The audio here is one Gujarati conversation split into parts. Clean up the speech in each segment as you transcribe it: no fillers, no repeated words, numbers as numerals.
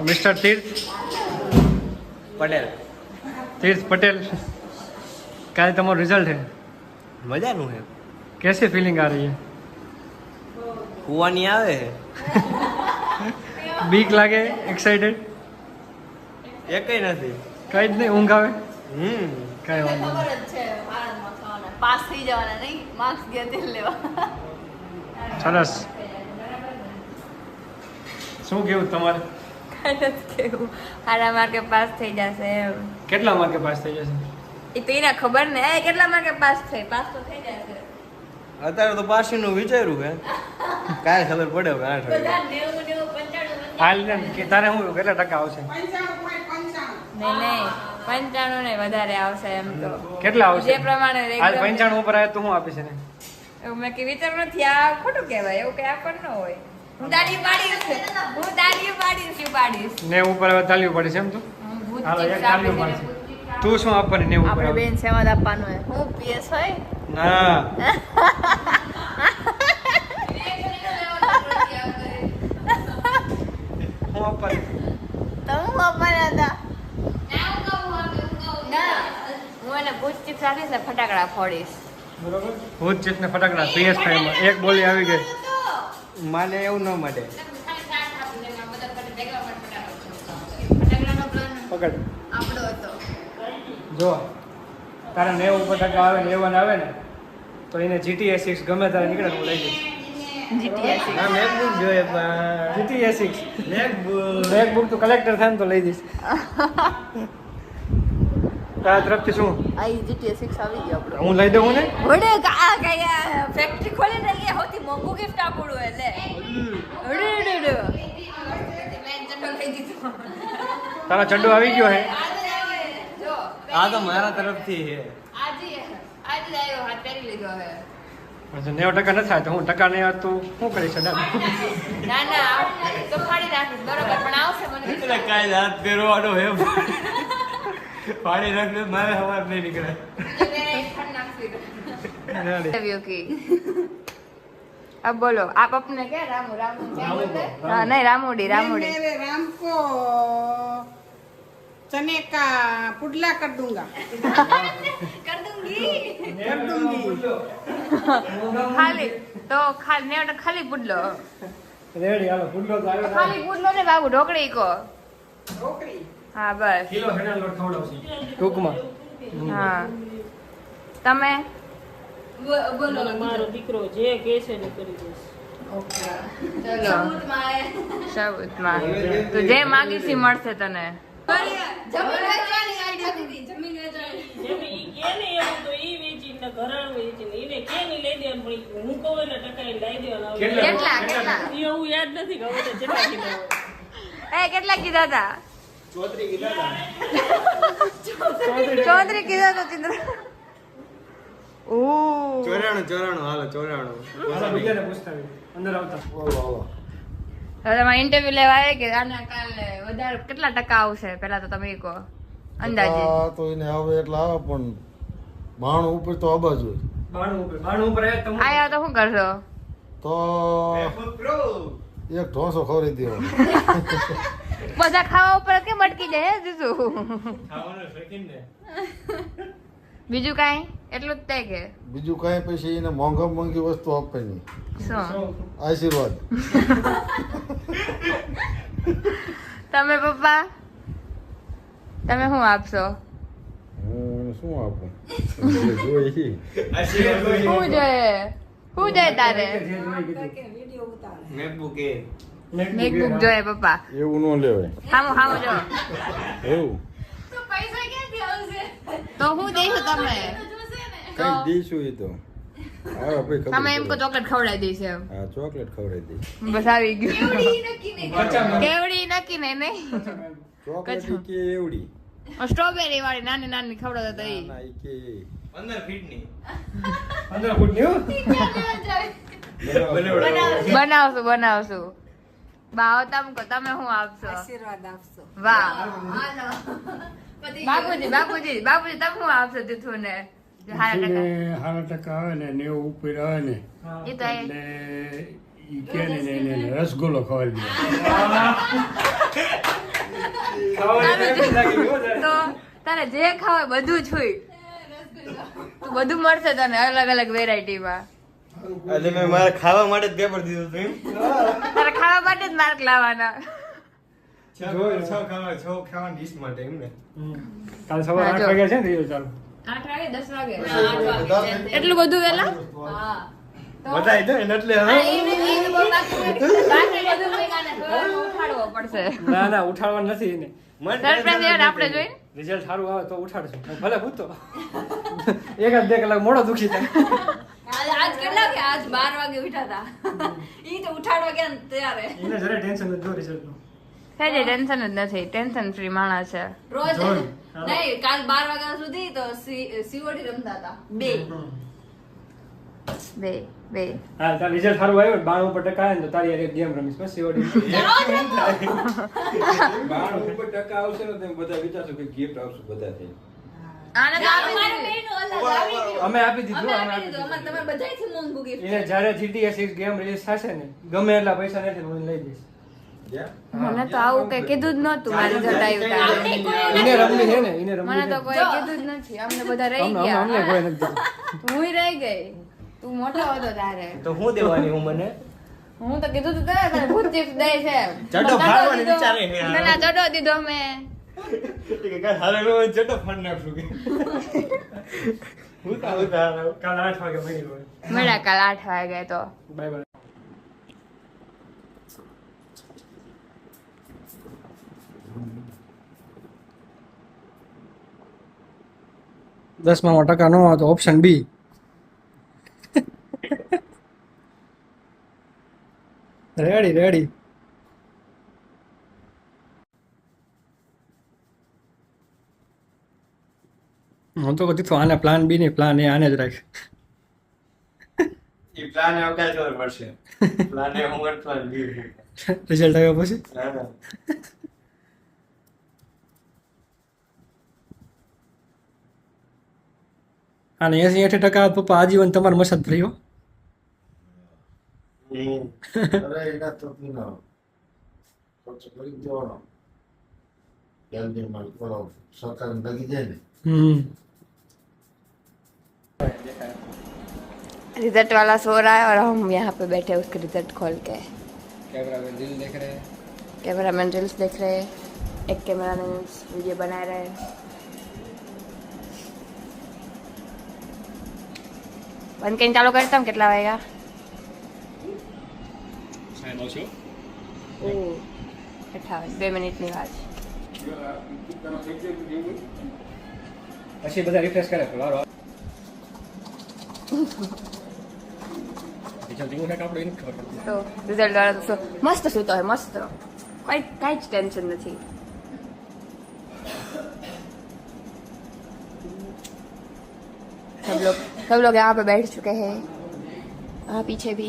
मिस्टर तीर्थ पटेल तीर्थ पटेल कल तुम्हारा रिजल्ट है मजा नु है कैसी फीलिंग आ रही है कुआ नहीं आवे है बीक लागे एक्साइटेड एक ही नहीं कई જ નહીં ઊંઘ આવે કઈ વાંધો ખબર જ છે ભારતમાં થવાના પાસ થઈ જવાના નહીં માર્ક્સ ગયા તે લેવા સરસ શું કેવું તમારે કઈ નથી કેવું હારા માર્કે પાસ થઈ જશે એમ કેટલા માર્કે પાસ થઈ જશે એ તો એને ખબર ને એ કેટલા માર્કે પાસ થઈ પાસ તો થઈ જશે અત્યારે તો પાછી નું વિચાર્યું હે કાલ ખબર પડે હવે 8 બધા વાગે 90 95 હાલ ને કે તારે શું કેટલા ટકા આવશે નહીં નહીં 95 નહીં વધારે આવશે એમ તો કેટલા આવશે જે પ્રમાણે હાલ exam 95 ઉપર આવે તો હું આપીશ એને એવું મેં કે વિચાર નથી આ ખોટું કહેવાય એવું કઈ આપણ ન હોય હું તાળી પાડીશ ને ઉપર હવે તાલીઓ પડી છે એમ તો હું ભૂત હાલો એક ચિપ્સ તાલીઓ આપીશ પાડશે એને. તું શું આપવાની ને ઉપર આપણે આવે? બેન સેવા જ આપવાનું હોય હું પીએસ હોય ના હું આપવાની તો હું આપવાના હતા ના હું એને ભૂત ચિપ્સ આપીશ ને ફટાકડા ફોડીશ બરોબર ભૂત ચીફ ને ફટાકડા PS5 માં એક બોલી આવી ગઈ માને એવું ન મળે પકડ આપણો હતો જો તારા 90 ઉપર ટકા આવે ને A1 આવે ને તો એને GTA 6 ગમે ત્યારે નીકળે હું લઈ જઈશ જીટીએસ ના મેકબુક જોઈએ પણ GTA 6 મેકબુક તો કલેક્ટર થાય ને તો લઈ દઈશ તારા તરફથી શું આ જીટીએસ 6 આવી ગયો આપણો હું લઈ દઉં ને વડે આ કયા ફેક્ટરી ખોલી ને એટલે સૌથી મોંઘું ગિફ્ટ આપણું એટલે વડે મેં જન્મ લઈ દીધો તારા ચડ્ડો આવી ગયો હે જો આ તો મારા તરફથી છે આજે આવ્યો હાથ પહેરી લીધો હવે જો 90% ન થાય તો હું ટકા નહીં આવે તો શું કરીશ અડા ના તો ફાડી નાખીશ બરોબર પણ આવશે મને એટલે કાલ હાથ ફેરવાનો હે પાડી રાખલે મારે હવાર નહીં નીકળે अब बोलो आप अपने क्या रामू रामू क्या बोलते हैं हाँ नहीं रामूडी रामूडी मेरे राम को चने का पुडला कर दूंगा कर दूंगी कर दूंगी खाली तो खाली खाली पुडलो રેડી હાલો ફૂલો તો આવ્યો खाली पुडलो ने बाबू ढोकड़ी को ढोकरी हाँ बस કિલો હેના લોટ ખવડાવશે ટૂંકમાં हाँ તમે બોલો મારો દીકરો જે કહે છે ને કરી દેશે ચલો સબૂતમાં તો જે માંગી છે મળશે તને જેમ ઈ કે ને એવું તો ઈ વેચીને ઘરાણું વેચીને ઈને કે નહીં લઈ દેવાનું પણ હું કહું એટલે ટકાઈ લઈ દેવાનું કેટલા કેટલા ઈ એવું યાદ નથી કે હવે તો જેટલા કિલો હોય એ કેટલા કીધા હતા ચોતરી કીધા ચૌધરી કીધા તો ચિંદ્ર ઓહ 94 હાલો 94 હાલો બીજાને પૂછતા આવી. અંદર આવતા હવે તમારે ઇન્ટરવ્યુ લેવા આવે કે આના કાલે વધારે કેટલા ટકા આવશે પેલા તો તમે કહો અંદાજે તો એને આવે એટલે આવે પણ 92 ઉપર તો અબજ હોય 92 ઉપર આવ્યા તો હું આયા તો શું કરશો તો એક ઢોસો ખવડાવી દેવાનો બધા ખાવા ઉપર કેમ અટકી જાય હે જીજુ ખાવાનો શોખીન ને બીજું કાંઈ એટલું જ થાય કે બીજું કાંઈ પછી એને મોંઘી વસ્તુ આપવાની શું આશીર્વાદ તમે પપ્પા તમે શું આપશો હું એને શું આપું જે જોઈએ ઈ. શું જોઈએ તારે મેકબુક એ મેકબુક જોઈએ પપ્પા એવું ન લેવાય હામો જો એવું તો હું દઈશું તમે કઈ દઈશું એ તો આવે પછી ખબર તમે એમ કો પડે. ચોકલેટ ખવડાવી દઈશ એમ હા ચોકલેટ ખવડાવી દઈશ બસ આવી ગયું કેવડી નક્કી નહીં ચોકલેટ ઈ કે એવડી સ્ટ્રોબેરી વાળી નાની નાની ખવડાવતા તો ઈ ના ઈ કે એ. 15 ફીટની 15 ફૂટ ની બનાવશું બાવ તમે શું આપશો આશીર્વાદ આપશો વાહ બાપુજી તમે શું આપશો તીથું ને હારા ટકા આવે ને 90 ઉપર આવે ને એ તો એટલે ઈ કે ને રસગુલ્લો ખવડાવી દે ખાવાની તરફ લાગી ગયો જરા. તો તારે જે ખાવ બધું છોઈ તું બધું મળશે તને અલગ અલગ વેરાયટીમાં. એટલે મેં મારા ખાવા માટે જ પેપર દીધું હતું એમ. તારે ખાવા માટે જ માર્ક લાવવાના. છ ખાવાની ડીશ માટે એમ ને. કાલ સવારે 8 વાગ્યા છે ને રિઝલ્ટ ચાલુ. 8 વાગે 10 વાગે એટલું બધું વેલા? હા બધાય દે ને એટલે હવે ઉઠાડવો પડશે. ના ના ઉઠાડવાનું નથી એને. સરપ્રાઈઝ યાર આપણે જોઈને રિઝલ્ટ સારું આવે તો ઉઠાડશું. ભલે પૂછતો 1-2 કલાક મોડો દુખી થાય. આજ કેટલા કે આજ 12 વાગે ઉઠ્યા હતા. ઈ તો ઉઠાડવા ગયા ને ત્યારે એને જરા ટેન્શન નથી જો રિઝલ્ટનું. કઈ ટેન્શન જ નથી. ટેન્શન ફ્રી માણસ છે. રોજ નહીં કાલ 12 વાગ્યા સુધી તો સીઓડી રમતા હતા. બે હા તાર રિઝલ્ટ સારું આવ્યું 92% આવે ને તો તારી યાર એક ગેમ રમીશ બસ સીઓડી. 92% આવશે ને તમે બધા વિચારશો કે ગિફ્ટ આવશે બધાથી. આને તો આપી દીધું. અમે આપી દીધું. અમે આપી દીધું. અમારે તમે બધાયથી મોંઘું gift એને જ્યારે GTA 6 ગેમ રિલીઝ થશે ને ગમે એટલા પૈસા નથી હું લઈ દઈશ. મને તો આવું કઈ કીધું જ નહોતું. મારી જોડે આવ્યું એને રમવી છે ને એને રમવી મને તો કોઈ કીધું જ નથી. અમને બધા રહી અમને ગયા. કોઈ નથી દીધું. હુંય રહી ગઈ. તું મોટો હતો તારે. તો હું દેવાની હું મને હું તો કીધું તું તને ભૂત ચિપ્સ દે છે. ચડો ફાડવાની વિચારે ને તને આ ચડો દીધો મેં. કે કાલ હારે નો ચટો ફાડ નાખશું કે હું તો કાલ 8 વાગે મળી ગયો. મળ્યા કાલ 8 વાગે તો બાય બાય. 10 ટકા નો આવે તો ઓપ્શન બી. રેડી હું તો કીધું આને પ્લાન બી નહીં પ્લાન એ આને જ રાખ. ઈ પ્લાન એ કાલ ખબર પડશે. પ્લાન એ હું પ્લાન બી રિઝલ્ટ આવ્યા પછી ના અને 80-80% પપ્પા આજીવન તમારે મસદ ફ્રી હો. અરે એના તો ના ખર્ચ કરી દેવાનો જલ્દી માં થોડો સરકાર લગી જાય ને रिजल्ट वाला सो रहा है और हम यहाँ पे बैठे उसके रिजल्ट खोल के. कैमरामैन रील देख रहे हैं. कैमरामैन रील्स देख रहे हैं. एक कैमरामैन वीडियो बना रहे हैं. बंद कहीं चालू करता हूँ कितना आएगा. 58 2 મિનિટની વાત. પછી બધા રિફ્રેશ કરે વારો તો રિઝલ્ટ વાળા તો મસ્ત સૂતો હોય મસ્ત. કાંઈ જ ટેન્શન નથી. सब लोग यहाँ पे बैठ चुके हैं. हाँ पीछे भी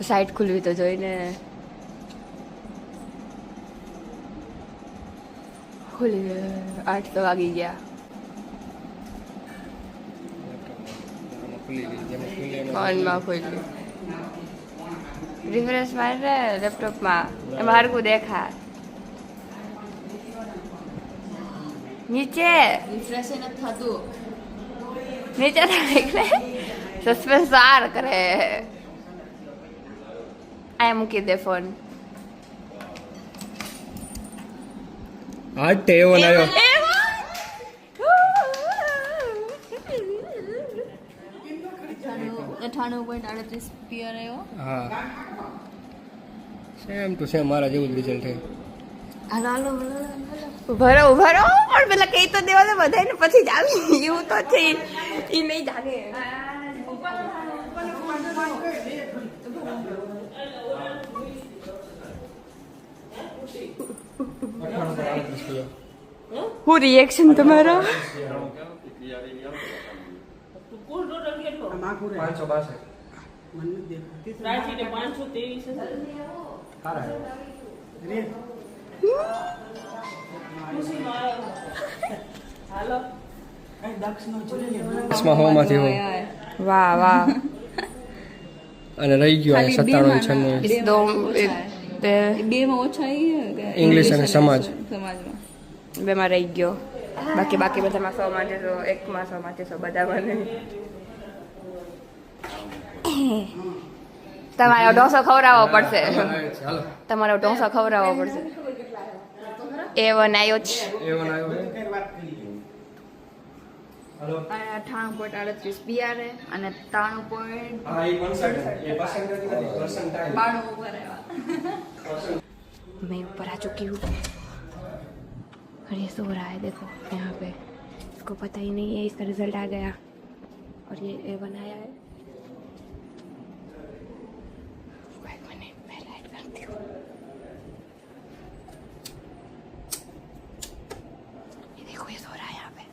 साइड खुलवी तो જોઈને ખુલી 8 તો વાગી ગયા. ફોનમાં ખુલ્યું. રિફ્રેશ મારે લેપટોપમાં એમાં હરકું દેખા. નીચે રિફ્રેશ નથી થતું. નીચે એટલે સસ્પેન્સ આર કરે. આ મૂકી દે ફોન. આજ તે એવો આવ્યો. 98.38 પીઆર આવ્યો. હા સેમ ટુ સેમ મારા જેવું જ રિઝલ્ટ છે. ઉભા રહો પણ પેલા કઈ તો દેવા દે બધાને પછી જ આવી. એવું તો છે ઈ નહીં જાગે. હું રિએક્શન તમારા? કુલ ટોટલ કેટલો? 562. રાશિને 523 છે. સારા ખુશીમાં આવ્યો. હાલો દસમા હોમાંથી હો વાહ અને રહી ગયો 97 96. તે બેમાં ઓછા ઈ ઇંગ્લિશ અને સમાજ. સમાજમાં બેમાં રહી ગયો. બાકી બધામાં 100 માંથી 100, એકમાં 100 માંથી 100 બધામાં નહીં. તમારે ઢોસો ખવડાવવો પડશે. હાલો તમારે ઢોસો ખવડાવવો પડશે. A1 આવ્યો છે. A1 આવ્યો હાલો 98.38 બિયારે અને 93. હા એ પર્સન્ટ એ પર્સન્ટાઇલ मैं ऊपर आ चुकी हूँ और ये सो रहा है देखो यहाँ पे. इसको पता ही नहीं है इसका रिजल्ट आ गया और ये A1 आया है. एक मिनट मैं लाइट करती हूँ. ये देखो ये सो रहा है यहाँ पे.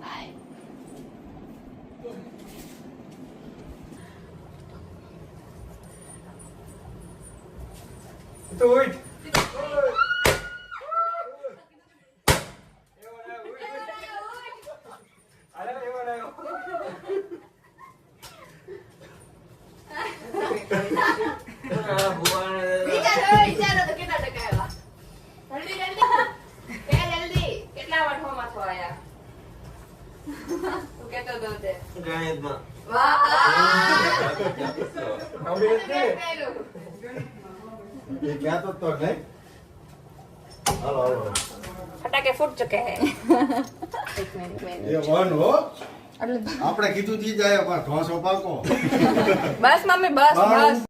हाय તો ઉઠ વિચારો તો કેટલા ટકા આવ્યા. જલ્દી કેટલા વઠોમાં છો આયા તું કેતો તો તે વાહ એ ક્યાં તો નહીં હાલો હાલો ફટાકે ફૂટ ચુકે હે. એક મિનિટ એ વન હો આપણે કીધું જી જાય પણ ઢોસો પાકો બસ મમ્મી બસ બસ